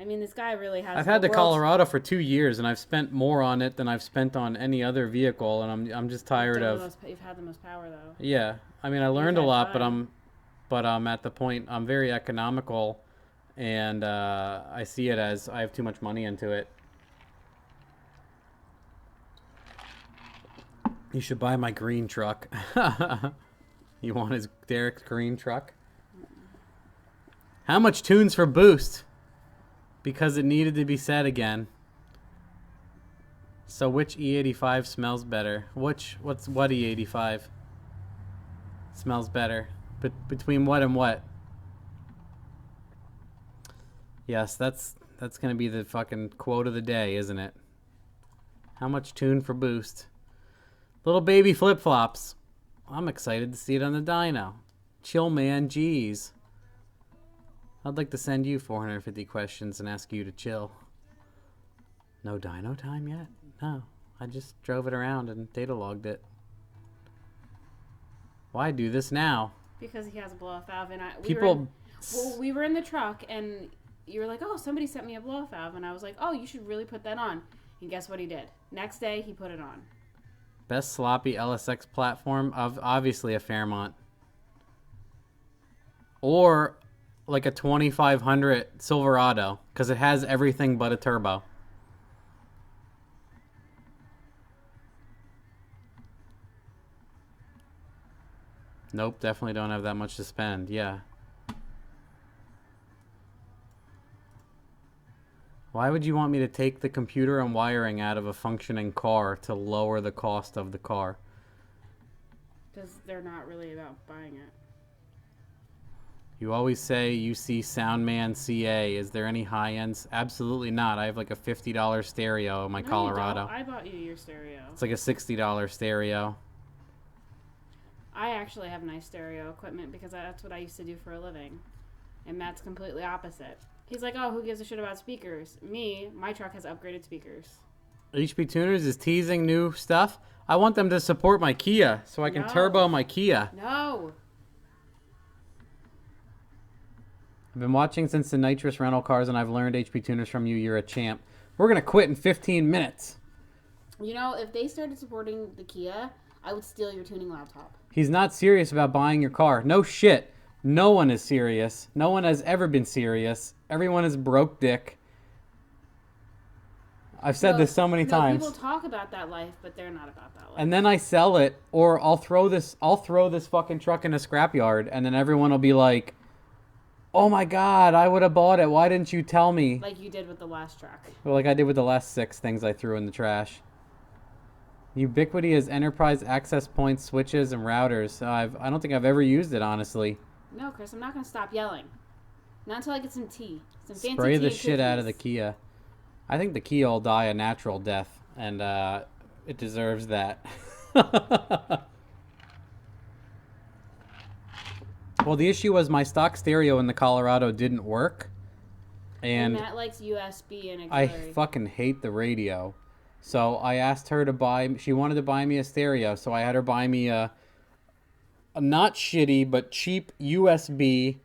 I mean, this guy really has. I've had the Colorado for 2 years, and I've spent more on it than I've spent on any other vehicle, and I'm just tired of. You've had the most power, though. Yeah, I mean, I learned a lot, but I'm at the point I'm very economical, and I see it as I have too much money into it. You should buy my green truck. You want Derek's green truck? How much tunes for boost? Because it needed to be said again. So which E85 smells better? What E85 smells better? Between what and what? Yes, that's gonna be the fucking quote of the day, isn't it? How much tune for boost? Little baby flip-flops. I'm excited to see it on the dyno. Chill, man. Jeez. I'd like to send you 450 questions and ask you to chill. No dyno time yet? No. I just drove it around and data logged it. Why do this now? Because he has a blow-off valve, and we were in the truck, and you were like, "Oh, somebody sent me a blow-off valve," and I was like, "Oh, you should really put that on." And guess what he did? Next day, he put it on. Best sloppy LSX platform? Obviously a Fairmont. Or like a 2500 Silverado, because it has everything but a turbo. Nope, definitely don't have that much to spend. Yeah. Why would you want me to take the computer and wiring out of a functioning car to lower the cost of the car? Because they're not really about buying it. You always say you see Soundman CA. Is there any high ends? Absolutely not. I have like a $50 stereo in my Colorado. You don't. I bought you your stereo. It's like a $60 stereo. I actually have nice stereo equipment because that's what I used to do for a living. And Matt's completely opposite. He's like, oh, who gives a shit about speakers? Me, my truck has upgraded speakers. HP Tuners is teasing new stuff. I want them to support my Kia so I can turbo my Kia. No. I've been watching since the nitrous rental cars, and I've learned HP Tuners from you. You're a champ. We're going to quit in 15 minutes. You know, if they started supporting the Kia, I would steal your tuning laptop. He's not serious about buying your car. No shit. No one is serious. No one has ever been serious. Everyone is broke dick. I've said this so many times. People talk about that life, but they're not about that life. And then I sell it, or I'll throw this fucking truck in a scrapyard, and then everyone will be like, "Oh my god, I would have bought it. Why didn't you tell me?" Like you did with the last truck. Well, like I did with the last 6 things I threw in the trash. Ubiquity is enterprise access points, switches, and routers. I don't think I've ever used it, honestly. No, Chris, I'm not going to stop yelling. Not until I get some tea. Some fancy Spray tea the and shit cookies. out of the Kia. I think the Kia will die a natural death, and it deserves that. Well, the issue was my stock stereo in the Colorado didn't work. And Matt likes USB and I auxiliary. fucking hate the radio. So I asked her to buy, she wanted to buy me a stereo, so I had her buy me a not shitty, but cheap USB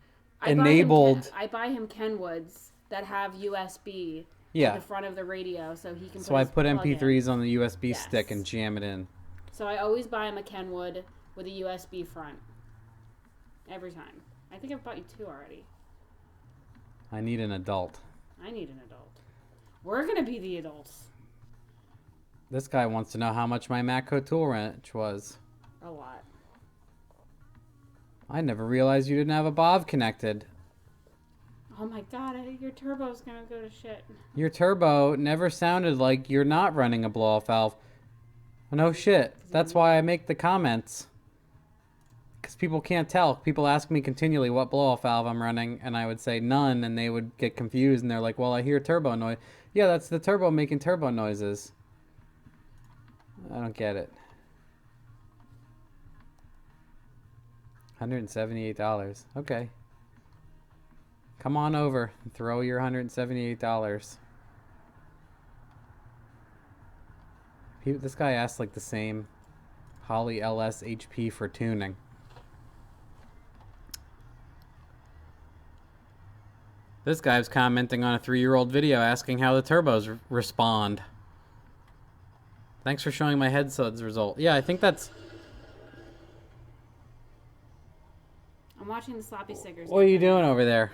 enabled. I buy him Kenwoods that have USB Yeah. in the front of the radio so he can So I put his plug in. MP3s on the USB Yes. stick and jam it in. So I always buy him a Kenwood with a USB front. Every time. I think I've bought you 2 already. I need an adult. I need an adult. We're going to be the adults. This guy wants to know how much my Matco tool wrench was. A lot. I never realized you didn't have a BOV connected. Oh my god, your turbo's going to go to shit. Your turbo never sounded like you're not running a blow-off valve. No shit. That's why I make the comments. Because people can't tell. People ask me continually what blow-off valve I'm running, and I would say none, and they would get confused, and they're like, well, I hear turbo noise. Yeah, that's the turbo making turbo noises. I don't get it. $178. Okay. Come on over and throw your $178. This guy asked like the same Holly LS HP for tuning. This guy was commenting on a 3-year-old video asking how the turbos respond. Thanks for showing my head suds result. Yeah, I think that's... I'm watching the sloppy stickers. What are you doing over there?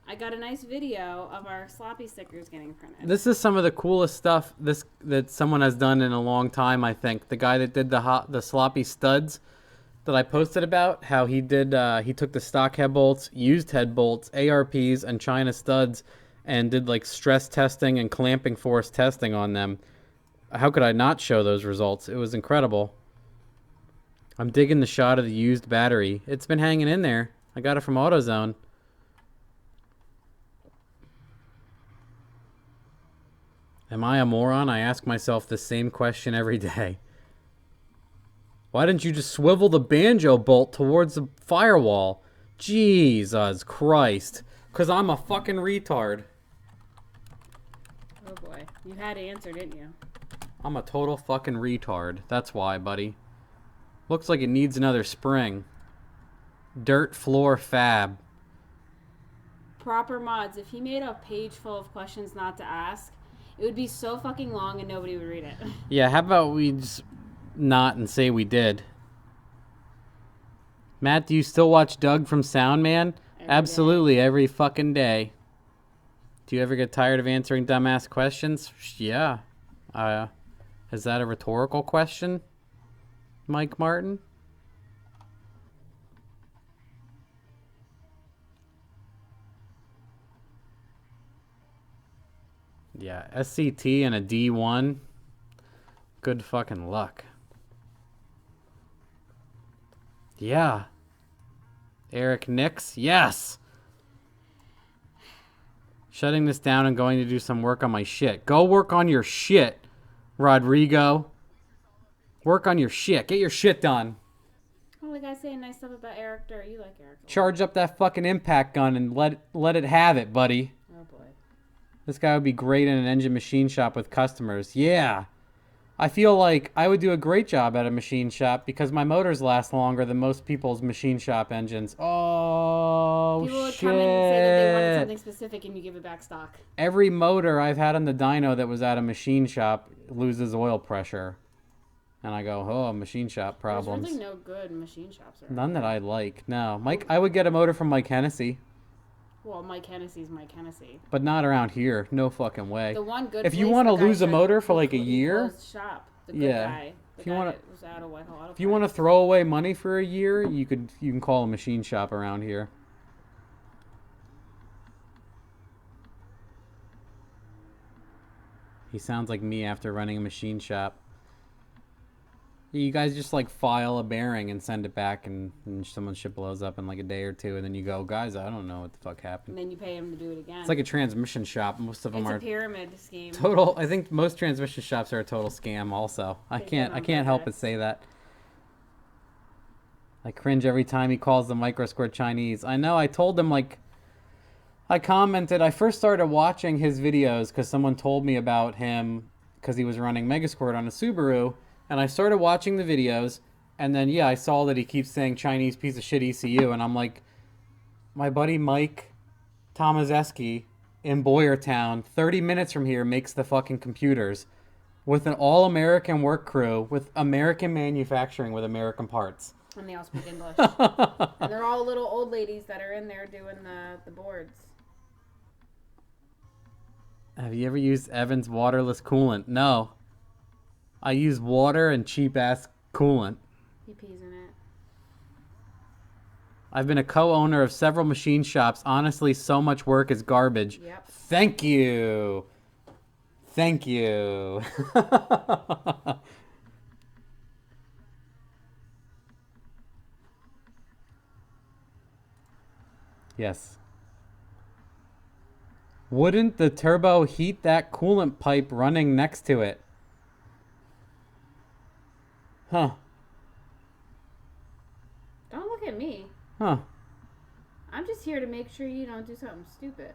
I got a nice video of our sloppy stickers getting printed. This is some of the coolest stuff that someone has done in a long time, I think. The guy that did the sloppy studs that I posted about, how he did, he took the stock head bolts, used head bolts, ARPs, and China studs, and did like stress testing and clamping force testing on them. How could I not show those results? It was incredible. I'm digging the shot of the used battery. It's been hanging in there. I got it from AutoZone. Am I a moron? I ask myself the same question every day. Why didn't you just swivel the banjo bolt towards the firewall? Jesus Christ. Because I'm a fucking retard. Oh boy. You had to answer, didn't you? I'm a total fucking retard. That's why, buddy. Looks like it needs another spring. Dirt floor fab. Proper mods. If he made a page full of questions not to ask, it would be so fucking long and nobody would read it. Yeah, how about we just not and say we did? Matt, do you still watch Doug from Soundman? Absolutely, every fucking day. Do you ever get tired of answering dumbass questions? Yeah. Is that a rhetorical question, Mike Martin? Yeah, SCT and a D1. Good fucking luck. Yeah. Eric Nix. Yes. Shutting this down and going to do some work on my shit. Go work on your shit, Rodrigo. Work on your shit. Get your shit done. Oh, the guy's saying nice stuff about Eric Durr. You like Eric. Charge up that fucking impact gun and let it have it, buddy. Oh, boy. This guy would be great in an engine machine shop with customers. Yeah. I feel like I would do a great job at a machine shop because my motors last longer than most people's machine shop engines. Oh, People would shit. come in and say that they wanted something specific and you give it back stock. Every motor I've had on the dyno that was at a machine shop loses oil pressure. And I go, oh, machine shop problems. There's really no good machine shops around. None that I like. No. I would get a motor from Mike Hennessy. Well, Mike Hennessy's Mike Hennessy. But not around here. No fucking way. The one good if you place, want to the guy lose a shut- motor for he like a closed year, shop. The good yeah. guy. The If you guy wanna- that was out of Whitehall Auto if you want to Parts. throw away money for a year, you can call a machine shop around here. He sounds like me after running a machine shop. You guys just like file a bearing and send it back, and someone's shit blows up in like a day or two, and then you go, guys, I don't know what the fuck And happened. then you pay him to do it again. It's like a transmission shop. Most of them It's are a pyramid scheme. total. I think most transmission shops are a total scam. Also, I can't help but say that. I cringe every time he calls the micro square Chinese. I know. I told him like. I commented. I first started watching his videos because someone told me about him because he was running Megasquirt on a Subaru, and I started watching the videos, and then I saw that he keeps saying Chinese piece of shit ECU, and I'm like, my buddy Mike Tomazeski in Boyertown, 30 minutes from here, makes the fucking computers with an all-American work crew with American manufacturing with American parts. And they all speak English. And they're all little old ladies that are in there doing the boards. Have you ever used Evan's waterless coolant? No. I use water and cheap-ass coolant. He pees in it. I've been a co-owner of several machine shops. Honestly, so much work is garbage. Yep. Thank you. Thank you. Yes. Wouldn't the turbo heat that coolant pipe running next to it? Huh. Don't look at me. Huh. I'm just here to make sure you don't do something stupid.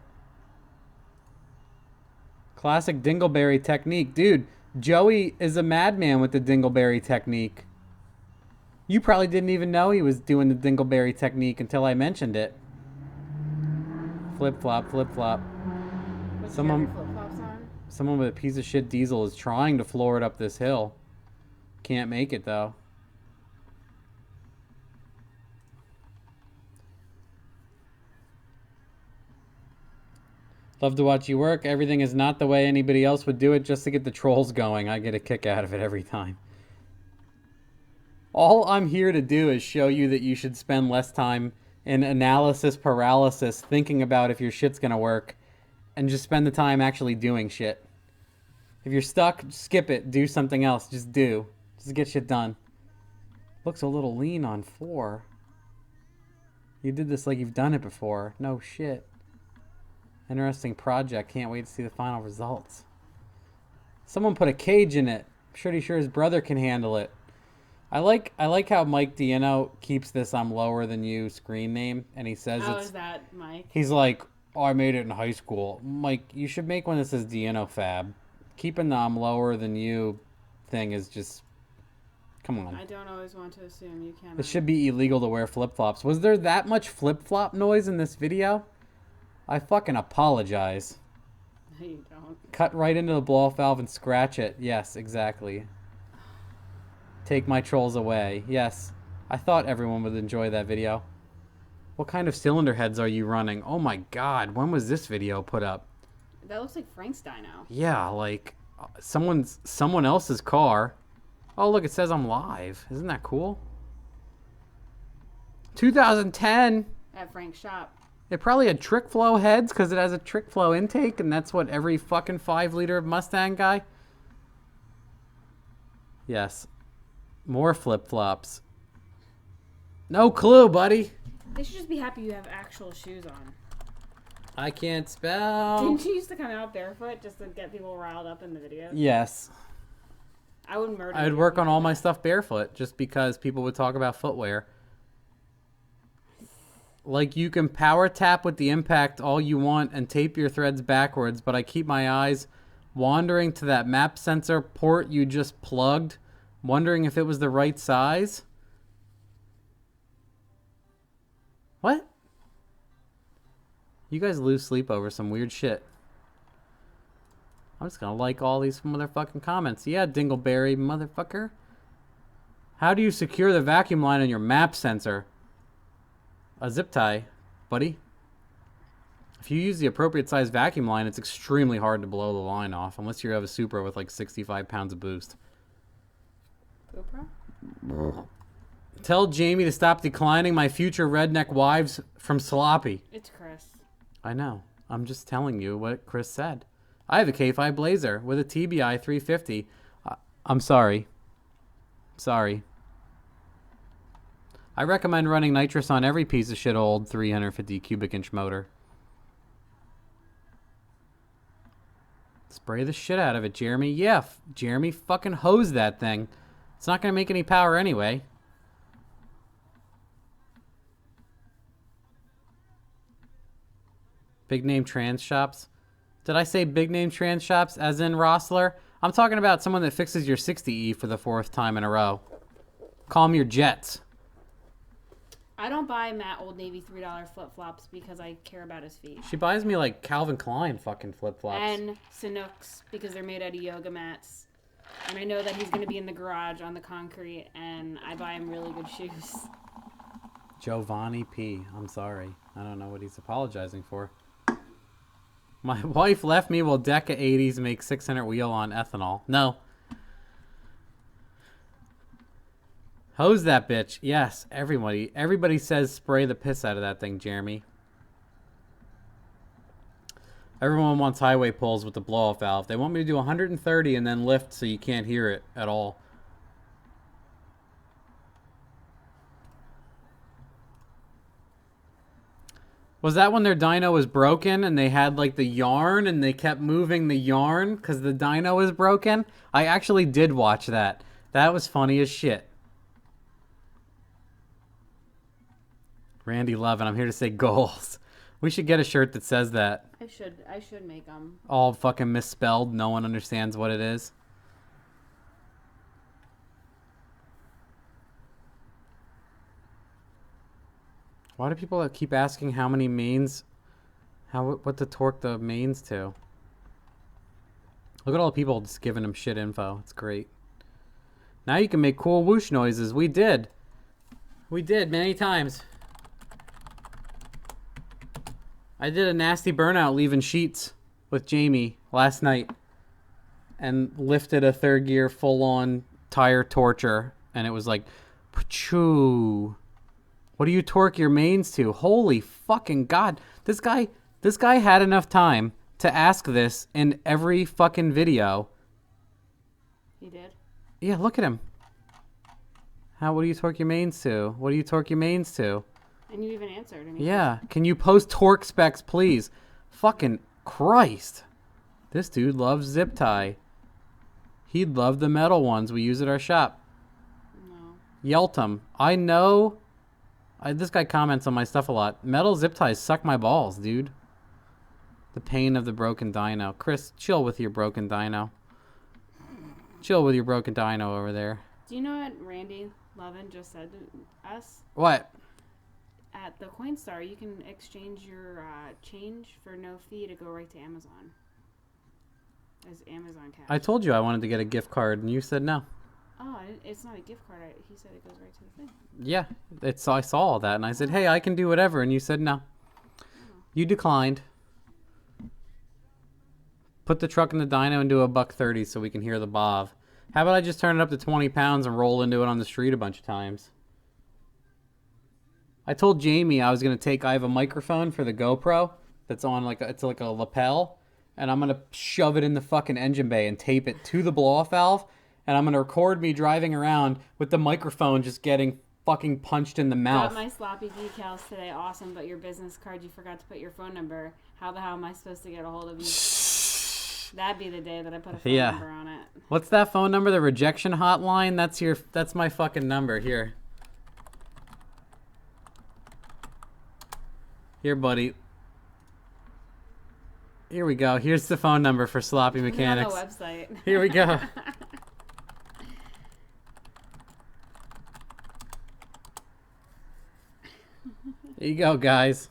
Classic dingleberry technique. Dude, Joey is a madman with the dingleberry technique. You probably didn't even know he was doing the dingleberry technique until I mentioned it. Flip-flop, flip-flop. What's Someone- your flip-flops on? Someone with a piece of shit diesel is trying to floor it up this hill. Can't make it, though. Love to watch you work. Everything is not the way anybody else would do it just to get the trolls going. I get a kick out of it every time. All I'm here to do is show you that you should spend less time in analysis paralysis thinking about if your shit's gonna work and just spend the time actually doing shit. If you're stuck, skip it. Do something else. Just do. Just get shit done. Looks a little lean on 4. You did this like you've done it before. No shit. Interesting project. Can't wait to see the final results. Someone put a cage in it. I'm pretty sure his brother can handle it. I like how Mike Diano keeps this "I'm lower than you" screen name, and he says How it's. is that, Mike? He's like, oh, I made it in high school. Mike, you should make one that says Diano Fab. Keeping the "I'm lower than you" thing is just. Come on. I don't always want to assume you can. It should be illegal to wear flip-flops. Was there that much flip-flop noise in this video? I fucking apologize. No, you don't. Cut right into the blow-off valve and scratch it. Yes, exactly. Take my trolls away. Yes. I thought everyone would enjoy that video. What kind of cylinder heads are you running? Oh my god, when was this video put up? That looks like Frank's dyno. Yeah, like someone else's car. Oh, look, it says I'm live. Isn't that cool? 2010. At Frank's shop. It probably had trick flow heads because it has a trick flow intake, and that's what every fucking 5-liter Mustang guy. Yes. More flip-flops. No clue, buddy. They should just be happy you have actual shoes on. I can't spell. Didn't you used to come out barefoot just to get people riled up in the videos? Yes. I would murder I would work on all my stuff barefoot just because people would talk about footwear. Like, you can power tap with the impact all you want and tape your threads backwards, but I keep my eyes wandering to that map sensor port you just plugged, wondering if it was the right size. What? You guys lose sleep over some weird shit. I'm just gonna like all these motherfucking comments. Yeah, Dingleberry, motherfucker. How do you secure the vacuum line on your map sensor? A zip tie, buddy. If you use the appropriate size vacuum line, it's extremely hard to blow the line off, unless you have a Supra with like 65 pounds of boost. GoPro? Tell Jamie to stop declining my future redneck wives from sloppy. It's Chris. I know. I'm just telling you what Chris said. I have a K5 Blazer with a TBI 350. I'm sorry. Sorry. I recommend running nitrous on every piece of shit old 350 cubic inch motor. Spray the shit out of it, Jeremy. Yeah, Jeremy, fucking hose that thing. It's not going to make any power anyway. Big name trans shops. Did I say big name trans shops as in Rossler? I'm talking about someone that fixes your 60E for the 4th time in a row. Call them your Jets. I don't buy Matt Old Navy $3 flip-flops because I care about his feet. She buys me like Calvin Klein fucking flip-flops. And Sanooks because they're made out of yoga mats. And I know that he's going to be in the garage on the concrete, and I buy him really good shoes. Giovanni P. I'm sorry. I don't know what he's apologizing for. My wife left me while Deca 80s make 600 wheel on ethanol. No. Hose that bitch. Yes, everybody says spray the piss out of that thing, Jeremy. Everyone wants highway pulls with the blow-off valve. They want me to do 130 and then lift so you can't hear it at all. Was that when their dyno was broken and they had like the yarn and they kept moving the yarn because the dyno was broken? I actually did watch that. That was funny as shit. Randy Levin, I'm here to say goals. We should get a shirt that says that. I should make them. All fucking misspelled. No one understands what it is. Why do people keep asking how many mains, what to torque the mains to? Look at all the people just giving them shit info. It's great. Now you can make cool whoosh noises. We did. We did many times. I did a nasty burnout leaving sheets with Jamie last night and lifted a 3rd gear full-on tire torture, and it was like, pachoo. What do you torque your mains to? Holy fucking God. This guy had enough time to ask this in every fucking video. He did? Yeah, look at him. What do you torque your mains to? What do you torque your mains to? And you even answered. Yeah. Can you post torque specs, please? Fucking Christ. This dude loves zip tie. He'd love the metal ones we use at our shop. No. Yeltum. I know. This guy comments on my stuff a lot. Metal zip ties suck my balls, dude. The pain of the broken dyno. Chris, chill with your broken dyno. Chill with your broken dyno over there. Do you know what Randy Levin just said to us? What? At the Coinstar, you can exchange your change for no fee to go right to Amazon. As Amazon cash. I told you I wanted to get a gift card, and you said no. Oh, it's not a gift card. He said it goes right to the thing. Yeah, I saw all that, and I said, hey, I can do whatever, and you said no. Oh. You declined. Put the truck in the dyno and do a $130 so we can hear the BOV. How about I just turn it up to 20 pounds and roll into it on the street a bunch of times? I told Jamie I was gonna take. I have a microphone for the GoPro that's on it's like a lapel, and I'm gonna shove it in the fucking engine bay and tape it to the blow-off valve, and I'm gonna record me driving around with the microphone just getting fucking punched in the mouth. Got my sloppy decals today. Awesome, but your business card, you forgot to put your phone number. How the hell am I supposed to get a hold of you? That'd be the day that I put a phone number on it. What's that phone number? The rejection hotline? That's my fucking number. Here. Here, buddy. Here we go. Here's the phone number for Sloppy Mechanics. On the website. Here we go. There you go, guys.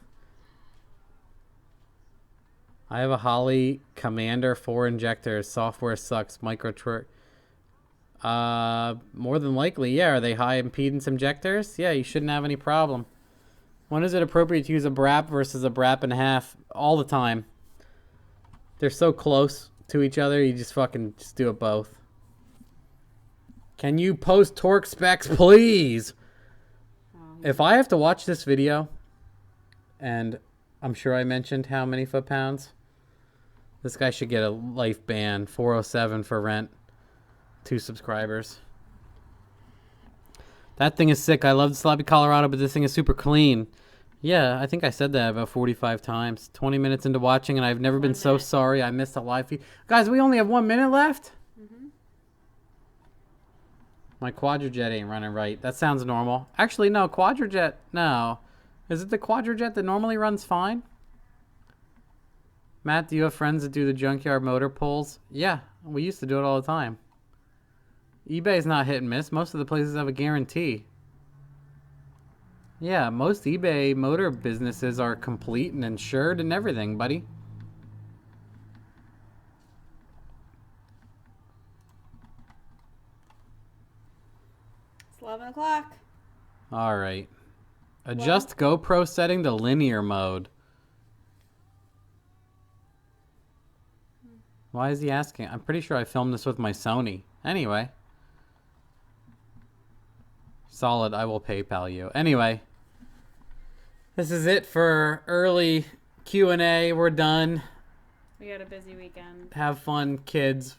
I have a Holly Commander 4 injectors. Software sucks. More than likely, yeah. Are they high impedance injectors? Yeah, you shouldn't have any problem. When is it appropriate to use a BRAP versus a BRAP and a half? All the time. They're so close to each other, you just do it both. Can you post torque specs, please? If I have to watch this video, and I'm sure I mentioned how many foot-pounds, this guy should get a life ban. 407 for rent. 2 subscribers. That thing is sick. I love Sloppy Colorado, but this thing is super clean. Yeah, I think I said that about 45 times. 20 minutes into watching, and I've never been so sorry I missed a live feed. Guys, we only have 1 minute left? Mm-hmm. My Quadrajet ain't running right. That sounds normal. Actually, no. Quadrajet, no. Is it the Quadrajet that normally runs fine? Matt, do you have friends that do the junkyard motor pulls? Yeah, we used to do it all the time. eBay's not hit and miss. Most of the places have a guarantee. Yeah, most eBay motor businesses are complete and insured and everything, buddy. It's 11 o'clock. All right. Adjust GoPro setting to linear mode. Why is he asking? I'm pretty sure I filmed this with my Sony. Anyway. Solid, I will PayPal you. Anyway. This is it for early Q&A. We're done. We had a busy weekend. Have fun, kids.